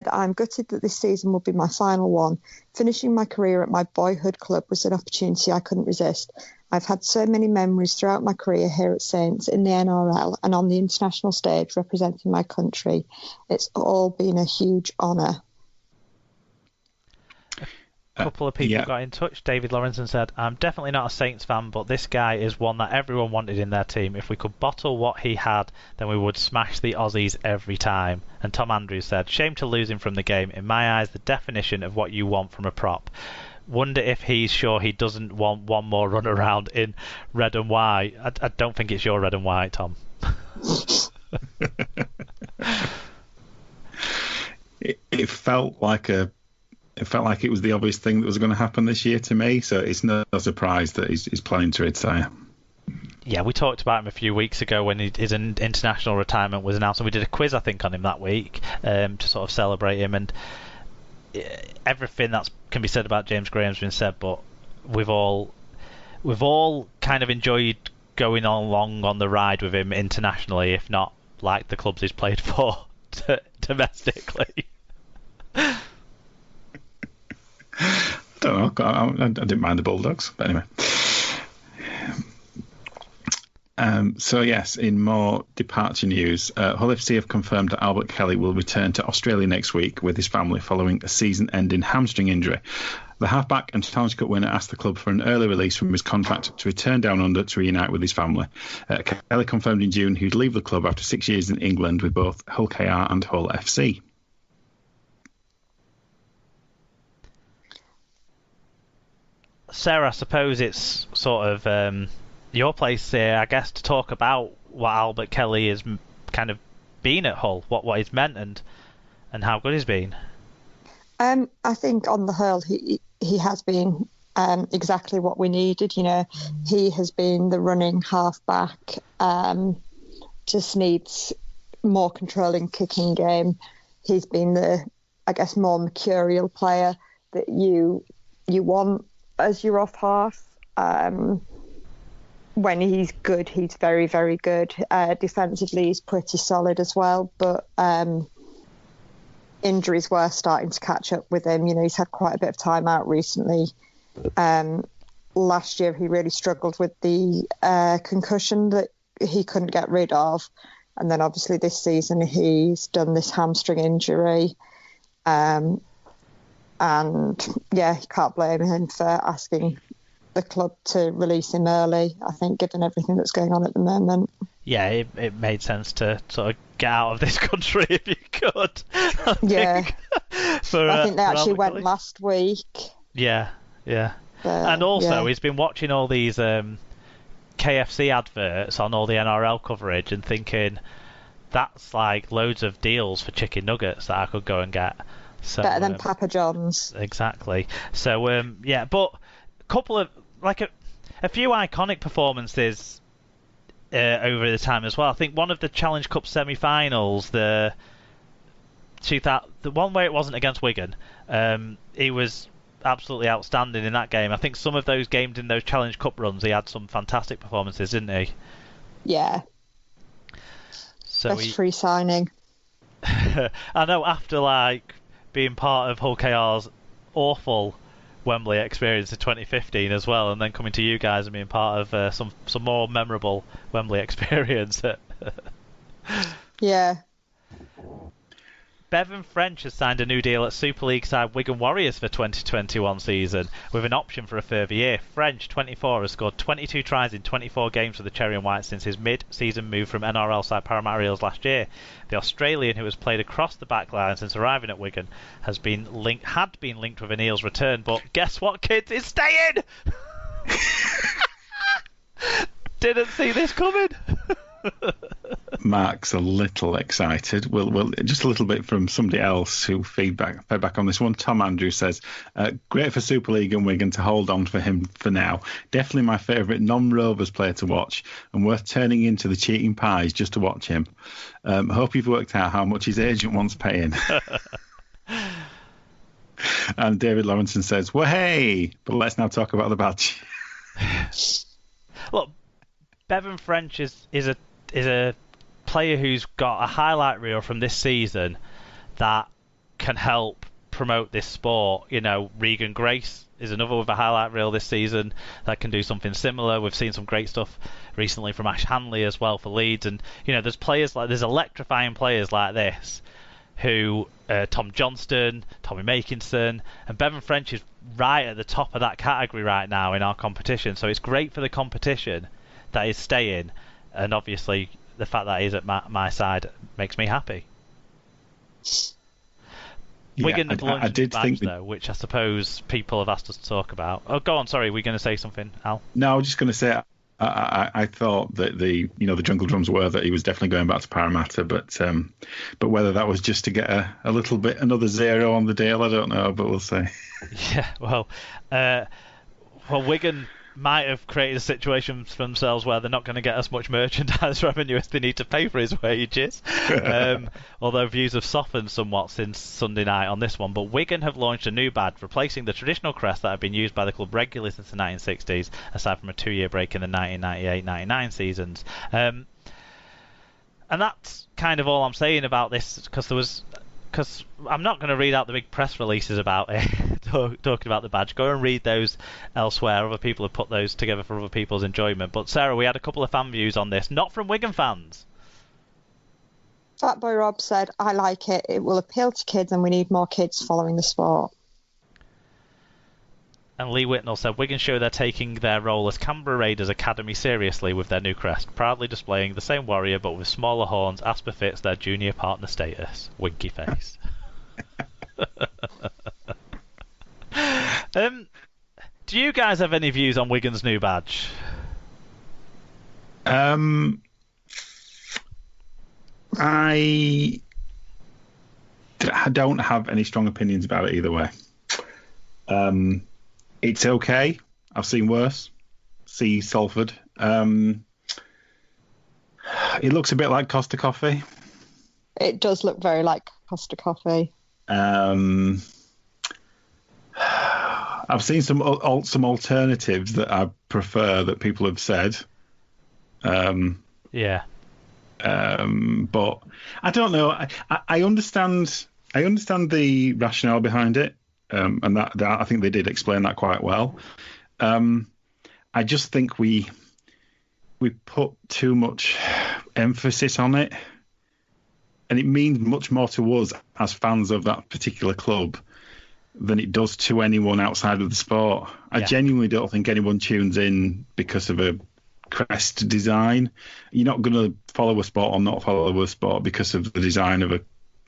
I'm gutted that this season will be my final one. Finishing my career at my boyhood club was an opportunity I couldn't resist. I've had so many memories throughout my career here at Saints, in the NRL and on the international stage representing my country. It's all been a huge honour. A couple of people got in touch. David Lawrenson said, I'm definitely not a Saints fan, but this guy is one that everyone wanted in their team. If we could bottle what he had, then we would smash the Aussies every time. And Tom Andrews said, shame to lose him from the game. In my eyes, the definition of what you want from a prop. Wonder if he's sure he doesn't want one more run around in red and white. I don't think it's your red and white, Tom. It felt like it was the obvious thing that was going to happen this year to me, so it's no surprise that he's planning to retire. Yeah, we talked about him a few weeks ago when his international retirement was announced, and we did a quiz, I think, on him that week to sort of celebrate him. And everything that can be said about James Graham's been said, but we've all kind of enjoyed going along on the ride with him internationally, if not like the clubs he's played for domestically. I don't know. I didn't mind the Bulldogs, but anyway. So yes, in more departure news, Hull FC have confirmed that Albert Kelly will return to Australia next week with his family following a season-ending hamstring injury. The halfback and Challenge Cup winner asked the club for an early release from his contract to return down under to reunite with his family. Kelly confirmed in June he'd leave the club after 6 years in England with both Hull KR and Hull FC. Sarah, I suppose it's sort of your place here, I guess, to talk about what Albert Kelly has kind of been at Hull, what he's meant and how good he's been. I think on the whole, he has been exactly what we needed. You know, he has been the running halfback, just needs more controlling kicking game. He's been the, I guess, more mercurial player that you want as your off half. When he's good, he's very, very good. Defensively, he's pretty solid as well, but injuries were starting to catch up with him. You know, he's had quite a bit of time out recently. Last year, he really struggled with the concussion that he couldn't get rid of. And then obviously this season, he's done this hamstring injury. And yeah, you can't blame him for asking the club to release him early, I think, given everything that's going on at the moment. Yeah, it made sense to sort of get out of this country if you could. I think they actually went last week. Yeah. And also, he's been watching all these KFC adverts on all the NRL coverage and thinking, that's like loads of deals for chicken nuggets that I could go and get. So, better than Papa John's. Exactly. So, but a couple of, like a few iconic performances over the time as well. I think one of the Challenge Cup semi-finals, the one where it wasn't against Wigan, he was absolutely outstanding in that game. I think some of those games in those Challenge Cup runs, he had some fantastic performances, didn't he? Yeah. So best free signing. I know, after like being part of Hull KR's awful Wembley experience in 2015 as well, and then coming to you guys and being part of some more memorable Wembley experience. Yeah. Bevan French has signed a new deal at Super League side Wigan Warriors for 2021 season, with an option for a further year. French, 24, has scored 22 tries in 24 games for the Cherry and White since his mid-season move from NRL side Parramatta Eels last year. The Australian, who has played across the back line since arriving at Wigan, had been linked with an Eels return, but guess what, kids? It's staying! Didn't see this coming. Mark's a little excited. Well, just a little bit from somebody else who fed back on this one. Tom Andrews says, great for Super League and Wigan to hold on for him for now. Definitely my favourite non-Rovers player to watch and worth turning into the cheating pies just to watch him. Hope you've worked out how much his agent wants paying. And David Lawrenson says, well, hey, but let's now talk about the badge. Look, Bevan French is a player who's got a highlight reel from this season that can help promote this sport. You know, Regan Grace is another with a highlight reel this season that can do something similar. We've seen some great stuff recently from Ash Hanley as well for Leeds, and you know, there's electrifying players like this who Tom Johnston, Tommy Makinson, and Bevan French is right at the top of that category right now in our competition. So it's great for the competition that is staying, and obviously the fact that he's at my side makes me happy. Wigan have launched a badge, though, which I suppose people have asked us to talk about. Oh, go on. Sorry, were you going to say something, Al? No, I was just going to say I thought that the Jungle Drums were that he was definitely going back to Parramatta, but whether that was just to get another zero on the deal, I don't know, but we'll see. Yeah, well, Wigan might have created a situation for themselves where they're not going to get as much merchandise revenue as they need to pay for his wages. Although views have softened somewhat since Sunday night on this one. But Wigan have launched a new badge, replacing the traditional crest that had been used by the club regularly since the 1960s, aside from a 2-year break in the 1998-99 seasons. And that's kind of all I'm saying about this, because I'm not going to read out the big press releases about it, talking about the badge. Go and read those elsewhere. Other people have put those together for other people's enjoyment. But Sarah, we had a couple of fan views on this, not from Wigan fans. Fatboy Rob said, "I like it. It will appeal to kids, and we need more kids following the sport." And Lee Whitnell said, Wigan show they're taking their role as Canberra Raiders Academy seriously with their new crest, proudly displaying the same warrior but with smaller horns as befits their junior partner status. Winky face. Do you guys have any views on Wigan's new badge? I don't have any strong opinions about it either way. It's okay. I've seen worse. See Salford. It looks a bit like Costa Coffee. It does look very like Costa Coffee. I've seen some alternatives that I prefer that people have said. Yeah. But I don't know. I understand the rationale behind it. And that I think they did explain that quite well. I just think we put too much emphasis on it, and it means much more to us as fans of that particular club than it does to anyone outside of the sport. I genuinely don't think anyone tunes in because of a crest design. You're not going to follow a sport or not follow a sport because of the design of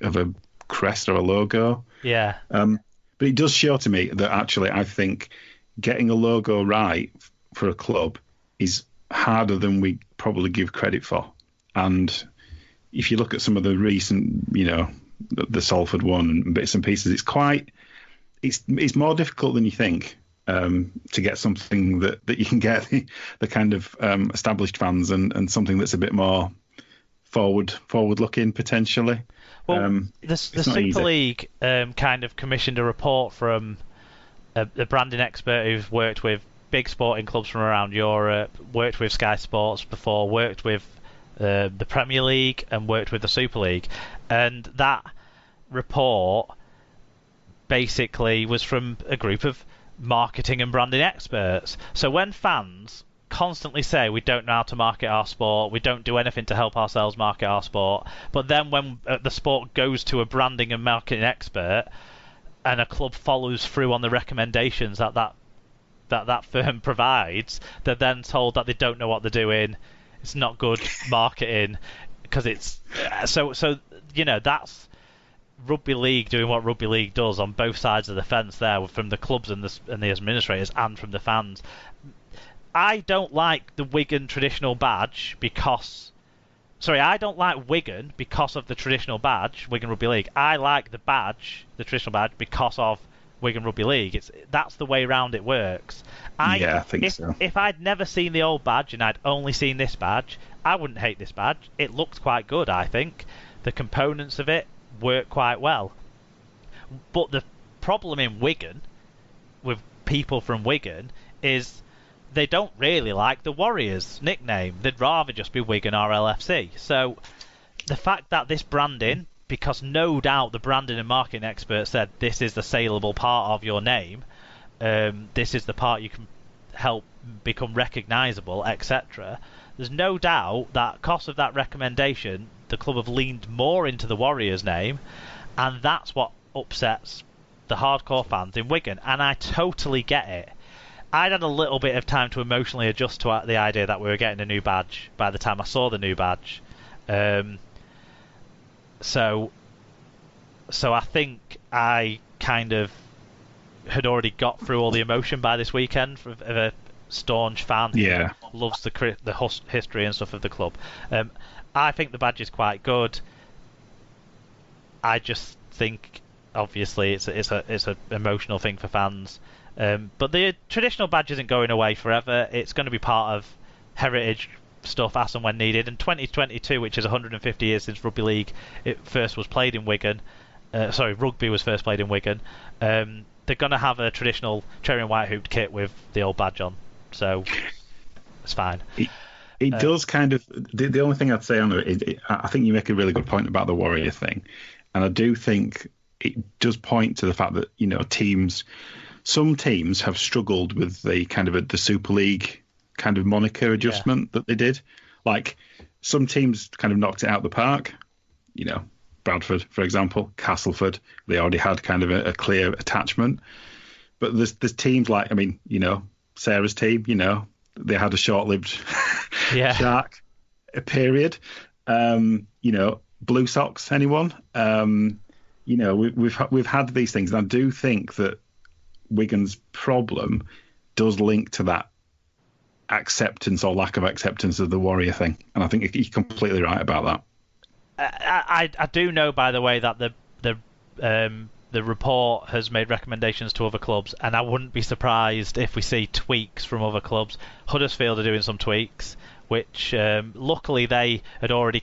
a crest or a logo. Yeah. But it does show to me that actually I think getting a logo right for a club is harder than we probably give credit for. And if you look at some of the recent, the Salford one and bits and pieces, it's more difficult than you think to get something that you can get the kind of established fans and something that's a bit more forward looking potentially. Well, the Super League kind of commissioned a report from a branding expert who's worked with big sporting clubs from around Europe, worked with Sky Sports before, worked with the Premier League and worked with the Super League. And that report basically was from a group of marketing and branding experts. So when fans constantly say we don't know how to market our sport, we don't do anything to help ourselves market our sport, but then when the sport goes to a branding and marketing expert and a club follows through on the recommendations that firm provides, they're then told that they don't know what they're doing, it's not good marketing, because it's so that's rugby league doing what rugby league does on both sides of the fence there, from the clubs and the administrators and from the fans. I don't like the Wigan traditional badge I don't like Wigan because of the traditional badge, Wigan Rugby League. I like the traditional badge, because of Wigan Rugby League. That's the way round it works. I think so. If I'd never seen the old badge and I'd only seen this badge, I wouldn't hate this badge. It looks quite good, I think. The components of it work quite well. But the problem in Wigan, with people from Wigan, is they don't really like the Warriors nickname. They'd rather just be Wigan or LFC. So the fact that this branding because no doubt the branding and marketing expert said this is the saleable part of your name, this is the part you can help become recognisable, etc. There's no doubt that because of that recommendation, the club have leaned more into the Warriors name, and that's what upsets the hardcore fans in Wigan, and I totally get it. I'd had a little bit of time to emotionally adjust to the idea that we were getting a new badge by the time I saw the new badge. So I think I kind of had already got through all the emotion by this weekend of a staunch fan who loves the history and stuff of the club. I think the badge is quite good. I just think, obviously, it's an emotional thing for fans. But the traditional badge isn't going away forever. It's going to be part of heritage stuff as and when needed. And 2022, which is 150 years since rugby league first was played in Wigan, rugby was first played in Wigan, they're going to have a traditional cherry and white hooped kit with the old badge on. So it's fine. It does kind of... The only thing I'd say on it is I think you make a really good point about the Warrior thing. And I do think it does point to the fact that, you know, some teams have struggled with the kind of the Super League kind of moniker adjustment that they did. Like, some teams kind of knocked it out of the park. You know, Bradford, for example, Castleford, they already had kind of a clear attachment. But there's teams like, I mean, you know, Sarah's team, you know, they had a short-lived shark period. You know, Blue Sox, anyone? You know, we've had these things, and I do think that Wigan's problem does link to that acceptance or lack of acceptance of the Warrior thing, and I think you're completely right about that. I do know, by the way, that the report has made recommendations to other clubs, and I wouldn't be surprised if we see tweaks from other clubs. Huddersfield are doing some tweaks, which luckily they had already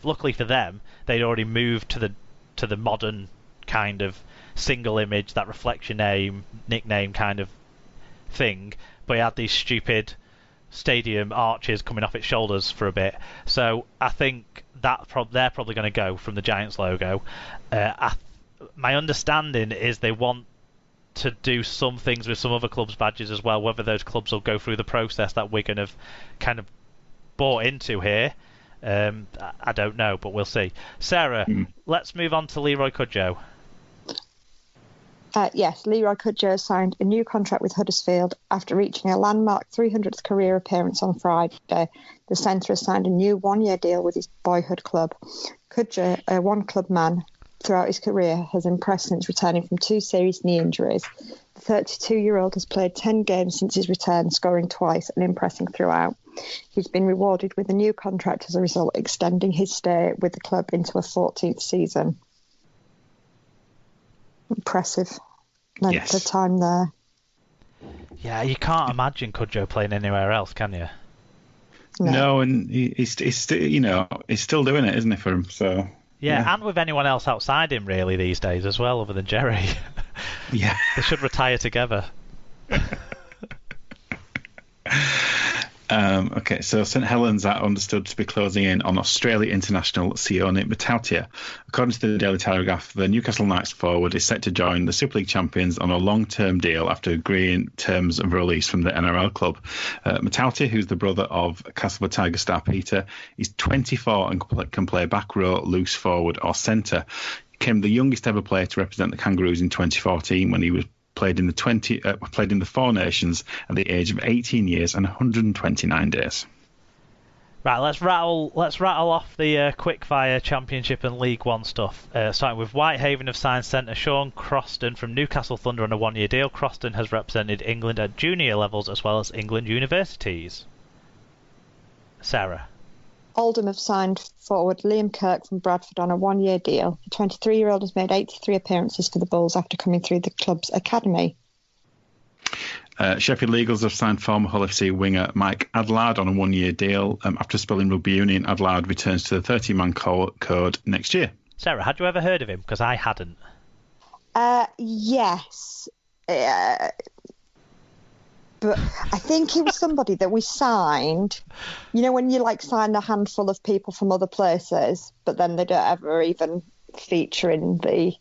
luckily for them, they'd already moved to the modern kind of single image that reflects your name, nickname kind of thing, but it had these stupid stadium arches coming off its shoulders for a bit. So I think that they're probably going to go from the Giants logo. My understanding is they want to do some things with some other clubs' badges as well. Whether those clubs will go through the process that Wigan have kind of bought into here, I don't know, but we'll see. Sarah, let's move on to Leroy Cudjoe. Yes, Leroy Cudjoe signed a new contract with Huddersfield after reaching a landmark 300th career appearance on Friday. The centre has signed a new one-year deal with his boyhood club. Cudjoe, a one-club man throughout his career, has impressed since returning from 2 serious knee injuries. The 32-year-old has played 10 games since his return, scoring twice and impressing throughout. He's been rewarded with a new contract as a result, extending his stay with the club into a 14th season. Impressive length of time there. Yeah, you can't imagine Cudjoe playing anywhere else, can you? No, and he's you know, he's still doing it, isn't he, for him? So yeah, and with anyone else outside him really these days as well, other than Jerry. Yeah, they should retire together. Okay, so St Helens are understood to be closing in on Australia international Sione Matautia. According to the Daily Telegraph, the Newcastle Knights forward is set to join the Super League champions on a long-term deal after agreeing terms of release from the NRL club. Matautia, who's the brother of Castleford Tiger star Peter, is 24 and can play back row, loose forward or centre. He became the youngest ever player to represent the Kangaroos in 2014 when he was played in the Four Nations at the age of 18 years and 129 days. Right, let's rattle off the quickfire Championship and League One stuff. Starting with Whitehaven have signed centre Sean Croston from Newcastle Thunder on a one-year deal. Croston has represented England at junior levels as well as England universities. Sarah. Oldham have signed forward Liam Kirk from Bradford on a one-year deal. The 23-year-old has made 83 appearances for the Bulls after coming through the club's academy. Sheffield Eagles have signed former Hull FC winger Mike Adlard on a one-year deal. After spelling rugby union, Adlard returns to the 30-man code next year. Sarah, had you ever heard of him? Because I hadn't. Yes. But I think he was somebody that we signed. You know, when you sign a handful of people from other places, but then they don't ever even feature in the